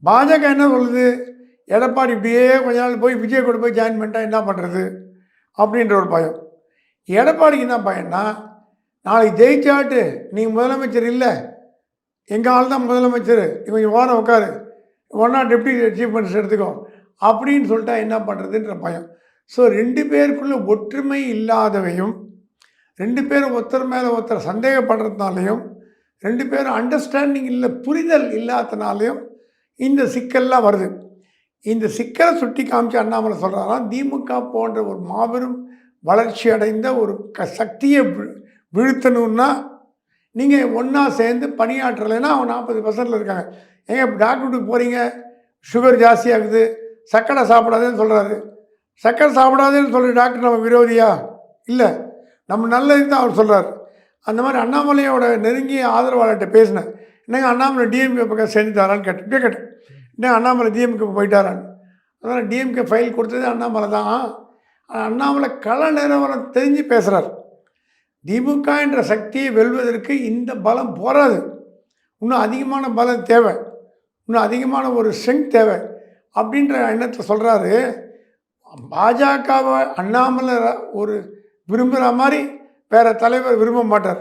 பாஜக என்ன சொல்லுது? எடப்பாடி இப்படியே கொஞ்ச நாள் போய் விஜய் கூட போய் ஜாயின் பண்ணிட்டா என்ன பண்ணுறது அப்படின்ற ஒரு பயம். எடப்பாடிக்கு என்ன பயம்னா, நாளைக்கு ஜெயிச்சாட்டு நீங்கள் முதலமைச்சர் இல்லை, எங்கள் ஆள் தான் முதலமைச்சர், இவங்க ஓரம் உட்காரு, ஒன்றா டெப்டி சீஃப் மினிஸ்டர் எடுத்துக்கோ அப்படின்னு சொல்லிட்டா என்ன பண்ணுறதுன்ற பயம். ஸோ 2 பேருக்குள்ள ஒற்றுமை இல்லாதவையும், 2 பேரும் ஒருத்தர் மேலே ஒருத்தர் சந்தேகப்படுறதுனாலையும், 2 பேரும் அண்டர்ஸ்டாண்டிங் இல்லை, புரிதல் இல்லாதனாலையும் இந்த சிக்கல்லாம் வருது. இந்த சிக்கலை சுட்டி காமிச்சு அண்ணாமலை சொல்கிறாராம், திமுக போன்ற ஒரு மாபெரும் வளர்ச்சி அடைந்த ஒரு சக்தியை வீழ்த்தணுன்னா நீங்கள் ஒன்றா சேர்ந்து பணியாற்றலைன்னா அவன் 40% இருக்காங்க. ஏங்க டாக்டருக்கு போகிறீங்க, சுகர் ஜாஸ்தியாகுது, சர்க்கரை சாப்பிடாதேன்னு சொல்கிறாரு. சர்க்கரை சாப்பிடாதேன்னு சொல்கிற டாக்டர் நம்ம விரோதியா? இல்லை, நம்ம நல்லது தான் அவர் சொல்கிறார். அந்த மாதிரி அண்ணாமலையோட நெருங்கிய ஆதரவாளர்கிட்ட பேசினேன். என்னங்க அண்ணாமலை டிஎம்கே பக்கம் சேர்ந்துட்டாரான்னு கேட்டேன். என்ன அண்ணாமலை டிஎம்கே போயிட்டாரான்னு. அதனால் டிஎம்கே ஃபைல் கொடுத்தது அண்ணாமலை தான். அண்ணாமலை கள நிலவரம் தெரிஞ்சு பேசுகிறார். திமுக என்ற சக்தியை வெல்வதற்கு இந்த பலம் போராது, இன்னும் அதிகமான பலம் தேவை, இன்னும் அதிகமான ஒரு ஸ்ட்ரென்த் தேவை அப்படின்ற எண்ணத்தை சொல்கிறாரு. பாஜகவை அண்ணாமலை ஒரு விரும்புகிற மாதிரி வேறு தலைவர் விரும்ப மாட்டார்.